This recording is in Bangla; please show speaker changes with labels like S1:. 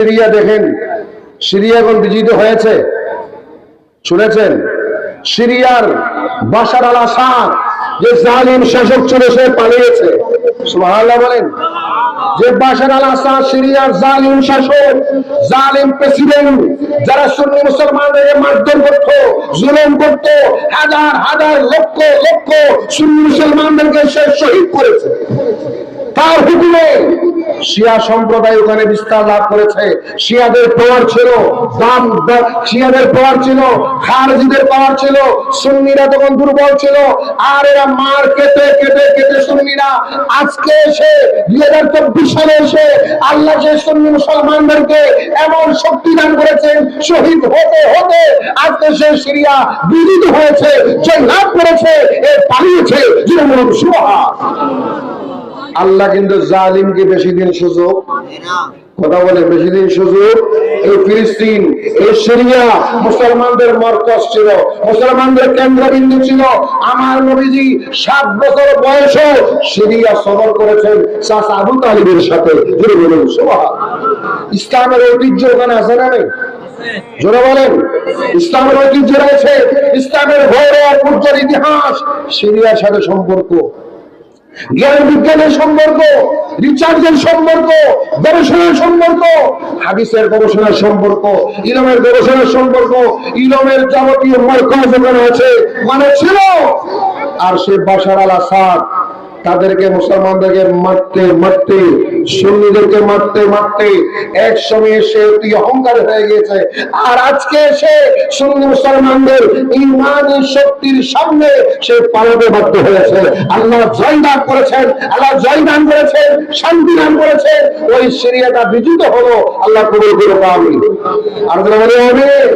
S1: সিরিয়া দেখেন, সিরিয়া এখন বিজিত হয়েছে, শুনেছেন? সিরিয়ার বাশার আল আসাদ যে জালিম শাসক ছিল সে পালিয়েছে। সুবহানাল্লাহ বলেন। যে বাশার আল আসাদ সিরিয়ার জালিম শাসক, জালিম প্রেসিডেন্ট, যারা সুন্নি মুসলমানদের মারধর করত, জুলুম করত, হাজার হাজার লক্ষ লক্ষ সুন্নি মুসলমানদেরকে সে শহীদ করেছে। তার হুকুমে শিয়া সম্প্রদায় ওখানে বিস্তার লাভ করেছে। শিয়াদের পাওয়ার ছিল, শিয়াদের পাওয়ার ছিল, খারজিদের পাওয়ার ছিল, সুন্নিরা তখন দুর্বল ছিল। আর এরা মার কেটে কেটে কেটে সুন্নিরা আজকে এসে 2024 সালে এসে আল্লাহ যে সুন্নি মুসলমানদেরকে এমন শক্তি দান করেছেন, শহীদ হতে হতে আজকে সে সিরিয়া বিজিত হয়েছে, যে লাভ করেছে এ পালিয়েছে। আল্লাহ কিন্তু জালিমকে বেশি দিন সুযোগ, কথা বলে বেশি দিন সুযোগ। এই ফিলিস্তিন, এই সিরিয়া মুসলমানদের মরকজ ছিল, মুসলমানদের কেন্দ্রবিন্দু ছিল। আমার নবীজি 7 বছর বয়সে সিরিয়া সফর করেছেন চাচা আবু তালিবের সাথে। ইসলামের ঐতিহ্য ওখানে আছে না নেই? জোরে বলেন। ইসলামের ঐতিহ্য রয়েছে, ইসলামের গৌরব উজ্জ্বল ইতিহাস। সিরিয়ার সাথে সম্পর্ক, জ্ঞান বিজ্ঞানের সম্পর্ক, রিসার্চের সম্পর্ক, গবেষণার সম্পর্ক, হাদিসের গবেষণার সম্পর্ক, ইলমের গবেষণার সম্পর্ক, ইলমের যাবতীয় মার্কজ ওখানে আছে, মানে ছিল। আর সে বাশার আল আসাদ তাদেরকে, মুসলমানদেরকে মারতে মারতে, সুন্নিদেরকে মারতে মারতে এক সময় সে অতি অহংকার হয়ে গেছে। আর আজকে সে সুন্নি মুসলমানদের ইমানি শক্তির সামনে সে পালাতে বাধ্য হয়েছে। আল্লাহ জয়দান করেছেন, আল্লাহ জয়দান করেছেন, শান্তি দান করেছেন। ওই সিরিয়াটা বিজিত হলো। আল্লাহ কবুল করুক। আমিন। আর বলে আমিন।